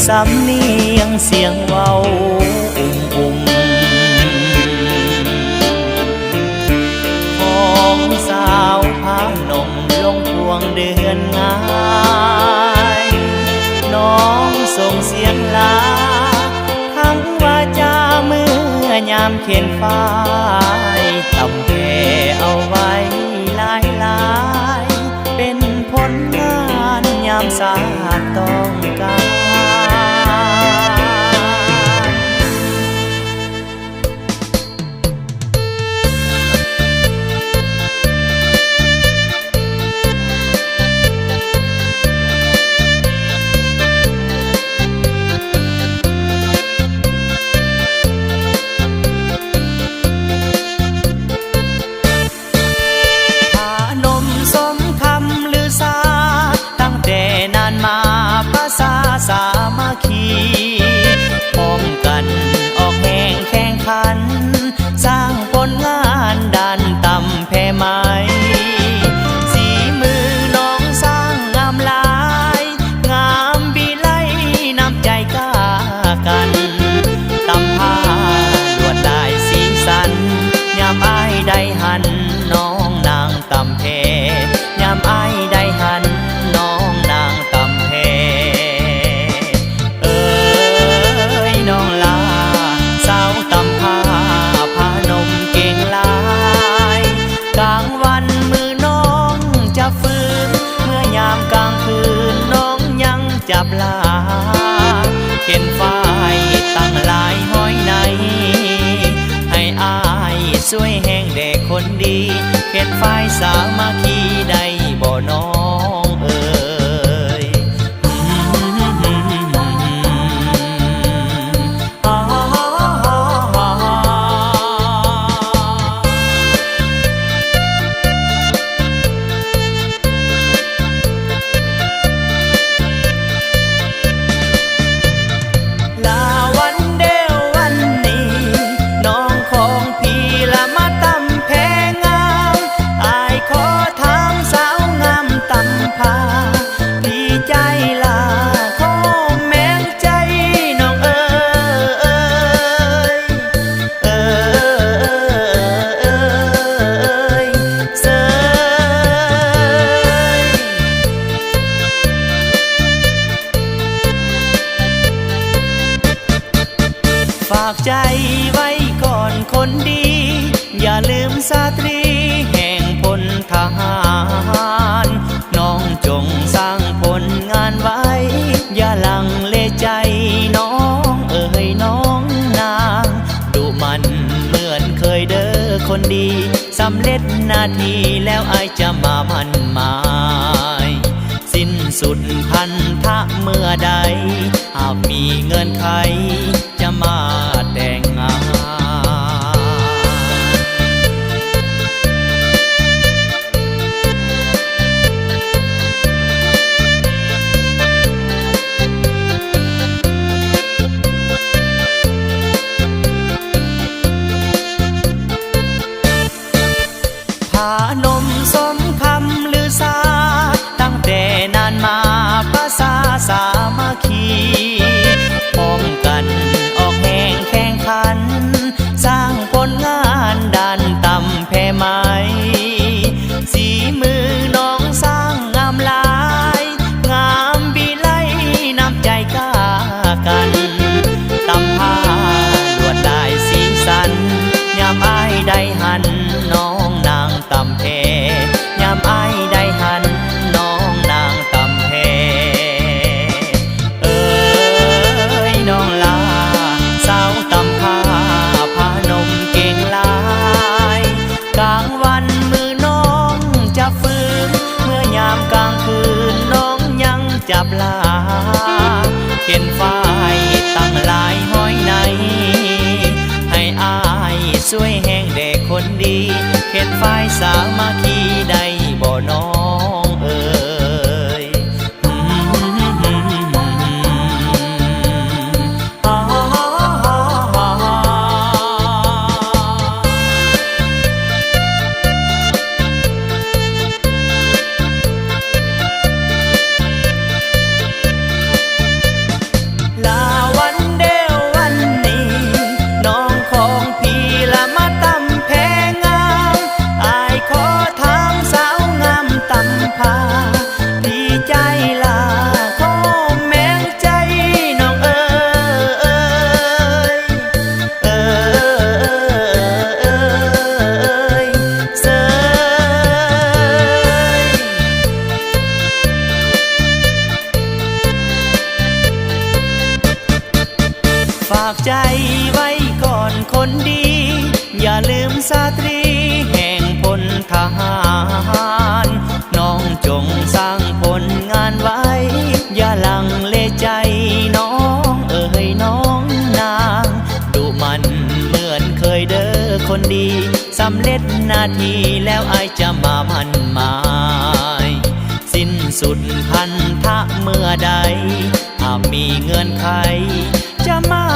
สำเนียงเสียงเว้าอุ่มของสาวพานมลงพวงเดือนง่ายน้องส่งเสียงลาทั้งว่าจาเมื่อยามเข็นฟ้ายตำแผ่เอาไว้หลายเป็นผลงานยามสาดต้องการสามัคคีพร้อมกันออกแห่งแข่งขันสร้างผลงานด้านตำแผ่ไม้สีมือน้องสร้างงามหลายงามวิไลน้ำใจกล้ากันตำผ้าลวดลายสีสันยามอ้ายได้หันน้องนางตำแผ่ยามอ้ายได้หันน้องนางตำแผ่จับลาเข็นฝ้ายตั้งหลายห้อยในให้อายช่วยแห้งแด่คนดีเข็นฝ้ายสามัคคีได้บ่น้องเอ่ยดีใจลาขอแม่งใจน้องเอ๋ยเอ๋ยเสยฝากใจไว้ก่อนคนดีอย่าลืมสตรีแห่งพลทหารน้องจงสร้างผลงานไว้อย่าลังเลใจน้องเอ๋ยน้องนางดูมันเหมือนเคยเด้อคนดีสำเร็จหน้าที่แล้วอายจะมามั่นหมายสิ้นสุดพันธะเมื่อใดหากมีเงินไขจะมาแต่งงานนมสมคำหรือสาตั้งแต่นานมาภาษาสามัคคีพร้อมกันออกแห่งแข่งขันสร้างผลงานด้านตำแผ่ไม้สีมือน้องสร้างงามหลายงามวิไลน้ำใจกล้ากันตำผ้าลวดลายสีสันยามอ้ายได้หันน้องนางตำแผ่ยามอ้ายได้หันน้องนางตำแผ่เอ๋ยน้องลาสาวตำผ้าพานมเก่งหลายกลางวันมือน้องจะฟื้นเมื่อยามกลางคืนน้องยังจับลาเข็นฝ้ายตั้งหลายห้อยในให้อายช่วยแห้งแด่คนดีเข็นฝ้ายสามัคคีได้บ่น้องเอ๋ย ล คนดีสำเร็จหน้าที่แล้วอายจะมามั่นหมายสิ้นสุดพันธะเมื่อใดหากมีเงื่อนไขจะมา